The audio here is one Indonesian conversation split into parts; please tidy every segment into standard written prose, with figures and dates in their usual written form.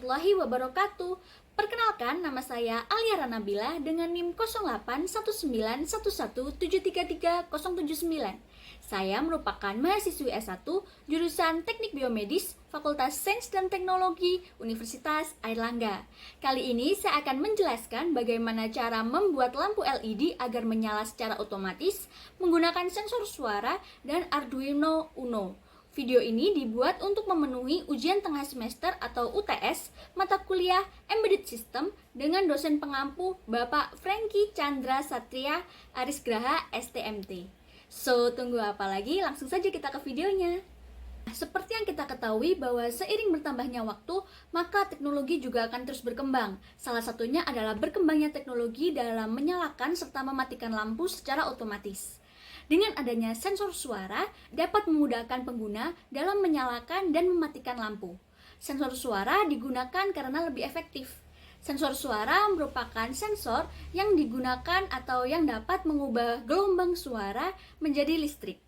warahmatullahi wabarakatuh. Perkenalkan, nama saya Aliara Nabila dengan NIM 081911733079. Saya merupakan mahasiswi S1 jurusan Teknik Biomedis, Fakultas Sains dan Teknologi, Universitas Airlangga. Kali ini saya akan menjelaskan bagaimana cara membuat lampu LED agar menyala secara otomatis menggunakan sensor suara dan Arduino Uno. Video ini dibuat untuk memenuhi ujian tengah semester atau UTS mata kuliah Embedded System dengan dosen pengampu Bapak Franky Chandra Satria Arisgraha STMT. So, tunggu apa lagi? Langsung saja kita ke videonya. Seperti yang kita ketahui bahwa seiring bertambahnya waktu, maka teknologi juga akan terus berkembang. Salah satunya adalah berkembangnya teknologi dalam menyalakan serta mematikan lampu secara otomatis. Dengan adanya sensor suara, dapat memudahkan pengguna dalam menyalakan dan mematikan lampu. Sensor suara digunakan karena lebih efektif. Sensor suara merupakan sensor yang digunakan atau yang dapat mengubah gelombang suara menjadi listrik,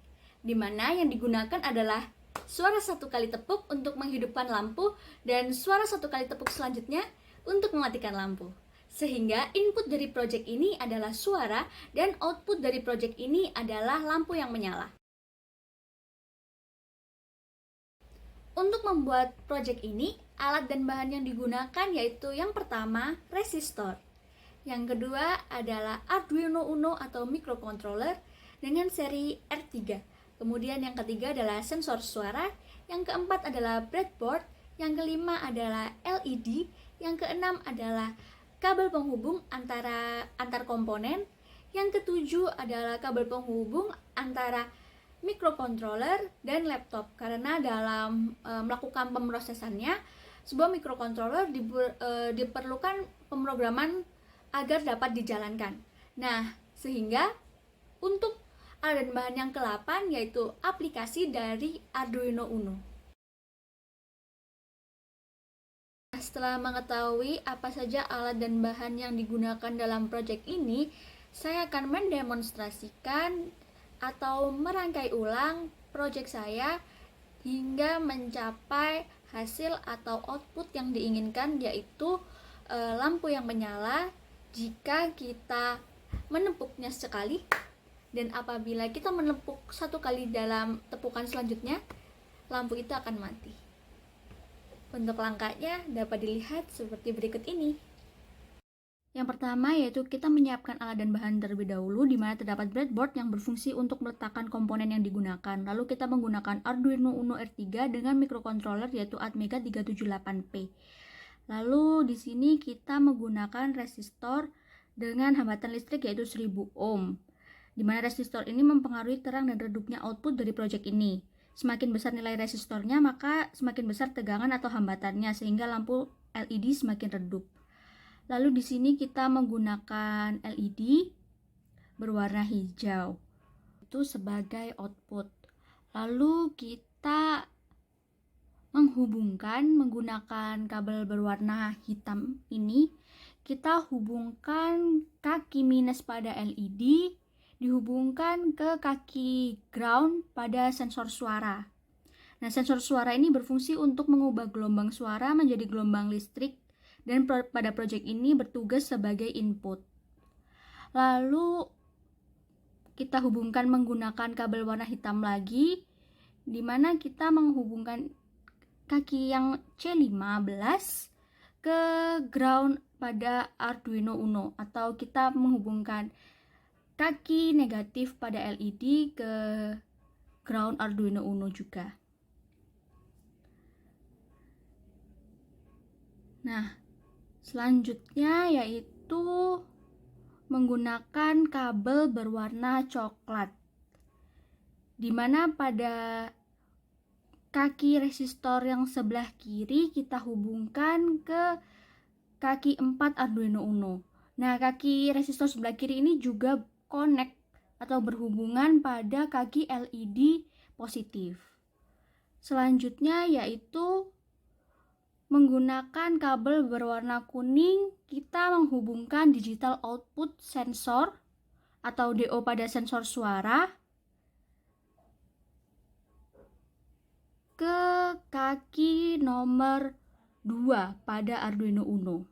di mana yang digunakan adalah suara satu kali tepuk untuk menghidupkan lampu dan suara satu kali tepuk selanjutnya untuk mematikan lampu. Sehingga input dari project ini adalah suara dan output dari project ini adalah lampu yang menyala. Untuk membuat project ini, alat dan bahan yang digunakan yaitu yang pertama, resistor. Yang kedua adalah Arduino Uno atau microcontroller dengan seri R3. Kemudian yang ketiga adalah sensor suara, yang keempat adalah breadboard, yang kelima adalah LED, yang keenam adalah kabel penghubung antar komponen, yang ketujuh adalah kabel penghubung antara microcontroller dan laptop. Karena dalam melakukan pemrosesannya, sebuah microcontroller diperlukan pemrograman agar dapat dijalankan. Nah, sehingga untuk alat dan bahan yang ke-8 yaitu aplikasi dari Arduino Uno. Setelah mengetahui apa saja alat dan bahan yang digunakan dalam proyek ini, saya akan mendemonstrasikan atau merangkai ulang proyek saya hingga mencapai hasil atau output yang diinginkan, yaitu lampu yang menyala jika kita menepuknya sekali, dan apabila kita menepuk satu kali dalam tepukan selanjutnya, lampu itu akan mati. Untuk langkahnya dapat dilihat seperti berikut ini. Yang pertama yaitu kita menyiapkan alat dan bahan terlebih dahulu, di mana terdapat breadboard yang berfungsi untuk meletakkan komponen yang digunakan. Lalu kita menggunakan Arduino Uno R3 dengan microcontroller yaitu Atmega 378P. Lalu di sini kita menggunakan resistor dengan hambatan listrik yaitu 1000 ohm. Di mana resistor ini mempengaruhi terang dan redupnya output dari proyek ini. Semakin besar nilai resistornya, maka semakin besar tegangan atau hambatannya, sehingga lampu LED semakin redup. Lalu di sini kita menggunakan LED berwarna hijau itu sebagai output. Lalu kita menghubungkan menggunakan kabel berwarna hitam ini. Kita hubungkan kaki minus pada LED dihubungkan ke kaki ground pada sensor suara. Nah, sensor suara ini berfungsi untuk mengubah gelombang suara menjadi gelombang listrik dan pada proyek ini bertugas sebagai input. Lalu kita hubungkan menggunakan kabel warna hitam lagi, di mana kita menghubungkan kaki yang C15 ke ground pada Arduino Uno, atau kita menghubungkan kaki negatif pada LED ke ground Arduino Uno juga. Nah, selanjutnya yaitu menggunakan kabel berwarna coklat, di mana pada kaki resistor yang sebelah kiri kita hubungkan ke kaki 4 Arduino Uno. Nah, kaki resistor sebelah kiri ini juga connect atau berhubungan pada kaki LED positif. Selanjutnya yaitu menggunakan kabel berwarna kuning, kita menghubungkan digital output sensor atau DO pada sensor suara ke kaki nomor 2 pada Arduino Uno.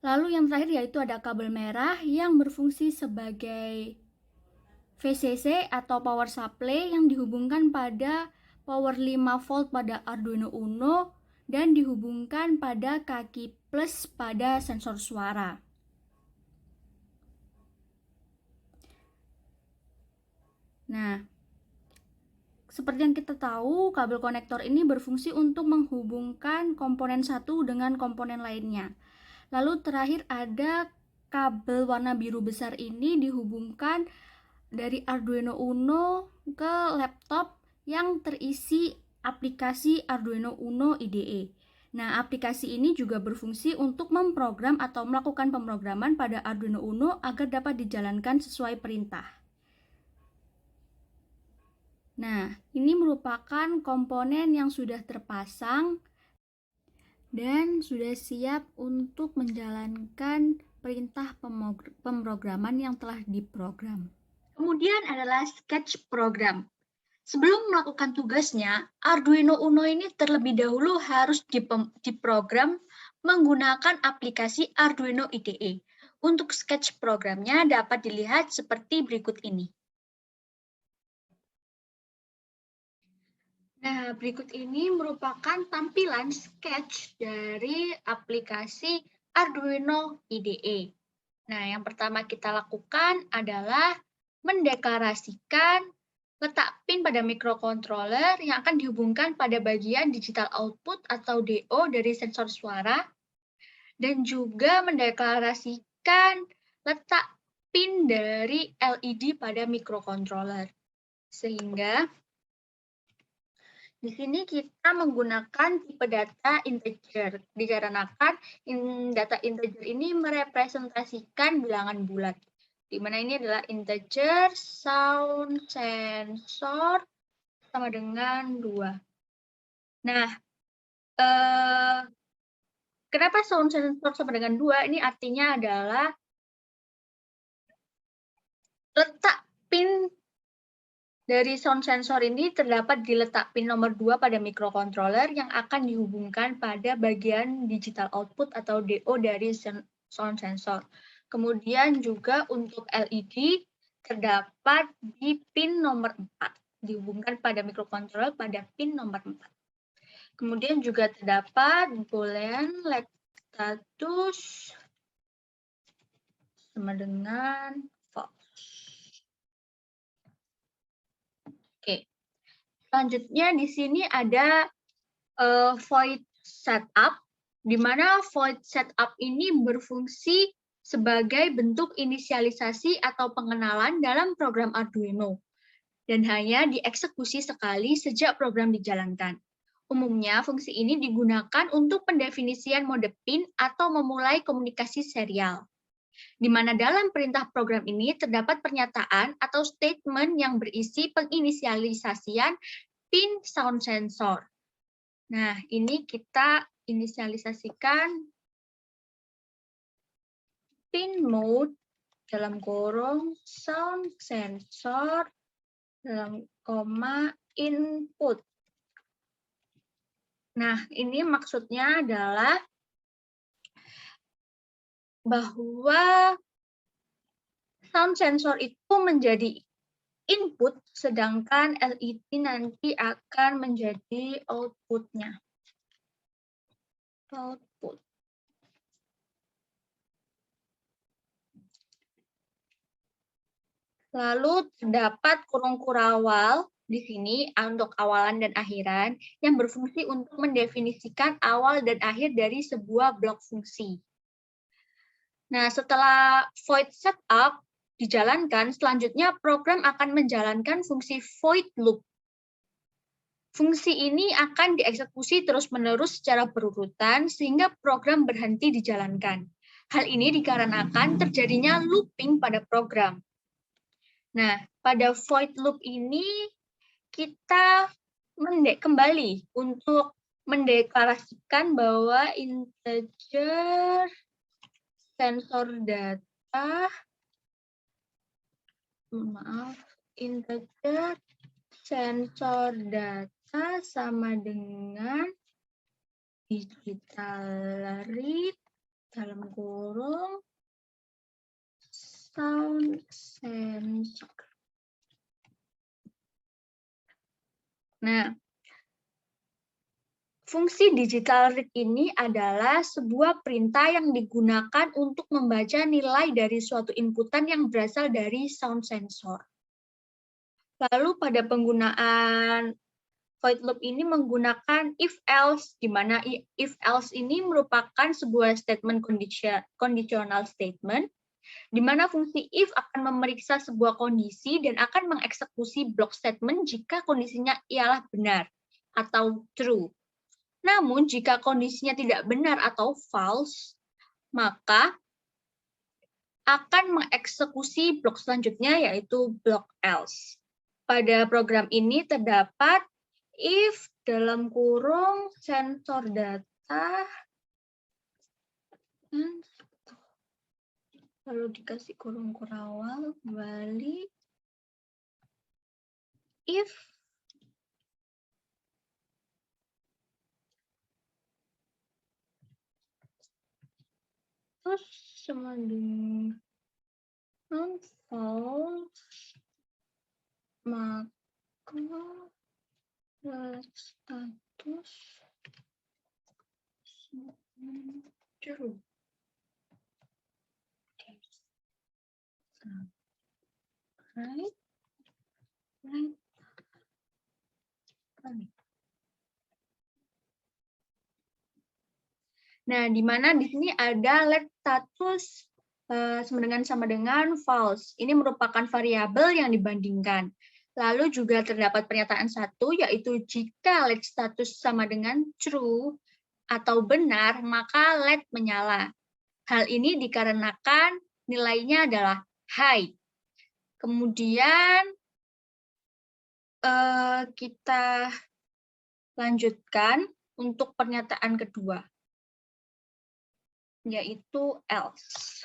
Lalu yang terakhir yaitu ada kabel merah yang berfungsi sebagai VCC atau power supply yang dihubungkan pada power 5 volt pada Arduino Uno dan dihubungkan pada kaki plus pada sensor suara. Nah, seperti yang kita tahu, kabel konektor ini berfungsi untuk menghubungkan komponen satu dengan komponen lainnya. Lalu terakhir ada kabel warna biru besar ini dihubungkan dari Arduino Uno ke laptop yang terisi aplikasi Arduino Uno IDE. Nah, aplikasi ini juga berfungsi untuk memprogram atau melakukan pemrograman pada Arduino Uno agar dapat dijalankan sesuai perintah. Nah, ini merupakan komponen yang sudah terpasang dan sudah siap untuk menjalankan perintah pemrograman yang telah diprogram. Kemudian adalah sketch program. Sebelum melakukan tugasnya, Arduino Uno ini terlebih dahulu harus diprogram menggunakan aplikasi Arduino IDE. Untuk sketch programnya dapat dilihat seperti berikut ini. Nah, berikut ini merupakan tampilan sketch dari aplikasi Arduino IDE. Nah, yang pertama kita lakukan adalah mendeklarasikan letak pin pada microcontroller yang akan dihubungkan pada bagian digital output atau DO dari sensor suara, dan juga mendeklarasikan letak pin dari LED pada microcontroller. Sehingga di sini kita menggunakan tipe data integer, dikarenakan data integer ini merepresentasikan bilangan bulat, di mana ini adalah integer sound sensor sama dengan 2. Nah, kenapa sound sensor sama dengan 2? Ini artinya adalah letak pin dari sound sensor ini terdapat di letak pin nomor 2 pada microcontroller yang akan dihubungkan pada bagian digital output atau DO dari sound sensor. Kemudian juga untuk LED terdapat di pin nomor 4, dihubungkan pada microcontroller pada pin nomor 4. Kemudian juga terdapat boolean let status sama dengan false. Oke. Selanjutnya di sini ada void setup, di mana void setup ini berfungsi sebagai bentuk inisialisasi atau pengenalan dalam program Arduino dan hanya dieksekusi sekali sejak program dijalankan. Umumnya, fungsi ini digunakan untuk pendefinisian mode pin atau memulai komunikasi serial, di mana dalam perintah program ini terdapat pernyataan atau statement yang berisi penginisialisasian pin sound sensor. Nah, ini kita inisialisasikan pin mode dalam kurung sound sensor dalam koma input. Nah, ini maksudnya adalah bahwa sound sensor itu menjadi input, sedangkan LED nanti akan menjadi output-nya. Output. Lalu terdapat kurung kurawal di sini untuk awalan dan akhiran yang berfungsi untuk mendefinisikan awal dan akhir dari sebuah blok fungsi. Nah, setelah void setup dijalankan, selanjutnya program akan menjalankan fungsi void loop. Fungsi ini akan dieksekusi terus-menerus secara berurutan sehingga program berhenti dijalankan. Hal ini dikarenakan terjadinya looping pada program. Nah, pada void loop ini kita kembali untuk mendeklarasikan bahwa integer sensor data, integer sensor data sama dengan digital read dalam kurung sound sensor. Nah, fungsi digital read ini adalah sebuah perintah yang digunakan untuk membaca nilai dari suatu inputan yang berasal dari sound sensor. Lalu pada penggunaan void loop ini menggunakan if-else, di mana if-else ini merupakan sebuah statement conditional statement, di mana fungsi if akan memeriksa sebuah kondisi dan akan mengeksekusi block statement jika kondisinya ialah benar atau true. Namun, jika kondisinya tidak benar atau false, maka akan mengeksekusi blok selanjutnya, yaitu block else. Pada program ini terdapat if dalam kurung sensor data, lalu dikasih kurung kurawal, kembali, if terus sama dengan false, maka status true. Right. Nah, di mana di sini ada let status sama dengan false. Ini merupakan variabel yang dibandingkan. Lalu juga terdapat pernyataan satu, yaitu jika let status sama dengan true atau benar, maka let menyala. Hal ini dikarenakan nilainya adalah high. Kemudian kita lanjutkan untuk pernyataan kedua, yaitu else.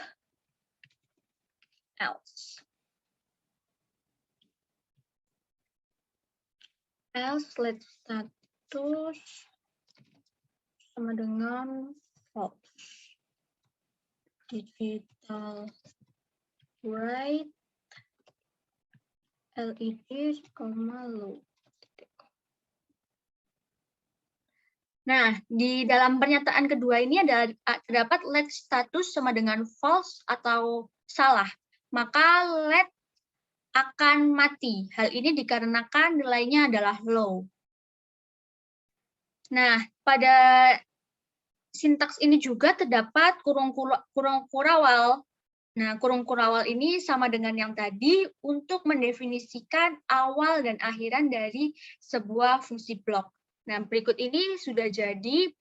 Else let status sama dengan false. Digital write LED, low. Nah, di dalam pernyataan kedua ini terdapat let status sama dengan false atau salah. Maka let akan mati. Hal ini dikarenakan nilainya adalah low. Nah, pada sintaks ini juga terdapat kurung kurawal. Nah, kurung kurawal ini sama dengan yang tadi untuk mendefinisikan awal dan akhiran dari sebuah fungsi blok. Nah, berikut ini sudah jadi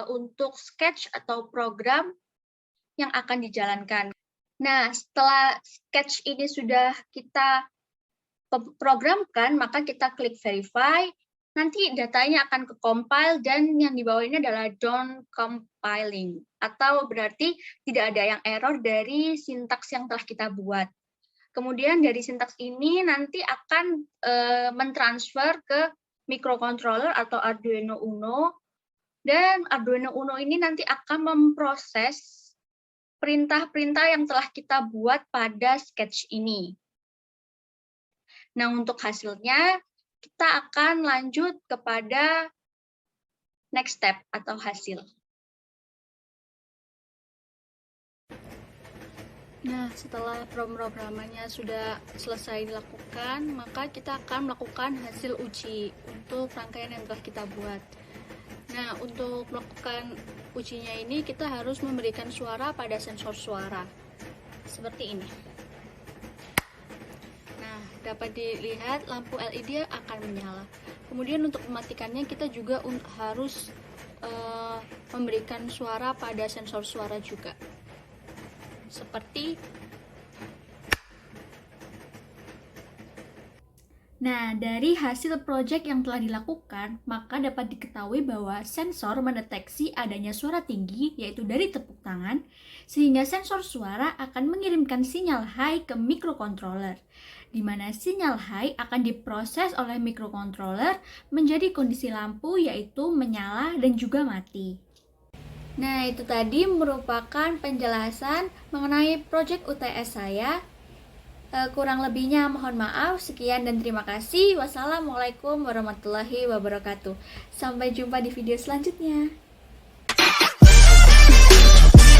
untuk sketch atau program yang akan dijalankan. Nah, setelah sketch ini sudah kita programkan, maka kita klik verify. Nanti datanya akan ke-compile dan yang di bawah ini adalah done compiling. Atau berarti tidak ada yang error dari sintaks yang telah kita buat. Kemudian dari sintaks ini nanti akan mentransfer ke microcontroller atau Arduino Uno. Dan Arduino Uno ini nanti akan memproses perintah-perintah yang telah kita buat pada sketch ini. Nah, untuk hasilnya, kita akan lanjut kepada next step atau hasil. Nah, setelah pemrogramannya sudah selesai dilakukan, maka kita akan melakukan hasil uji untuk rangkaian yang telah kita buat. Nah, untuk melakukan ujinya ini kita harus memberikan suara pada sensor suara. Seperti ini. Nah, dapat dilihat lampu LED akan menyala. Kemudian untuk mematikannya kita juga harus memberikan suara pada sensor suara juga. Seperti Nah, dari hasil proyek yang telah dilakukan, maka dapat diketahui bahwa sensor mendeteksi adanya suara tinggi, yaitu dari tepuk tangan, sehingga sensor suara akan mengirimkan sinyal high ke microcontroller, di mana sinyal high akan diproses oleh microcontroller menjadi kondisi lampu, yaitu menyala dan juga mati. Nah, itu tadi merupakan penjelasan mengenai proyek UTS saya. Kurang lebihnya mohon maaf. Sekian dan terima kasih. Wassalamualaikum warahmatullahi wabarakatuh. Sampai jumpa di video selanjutnya.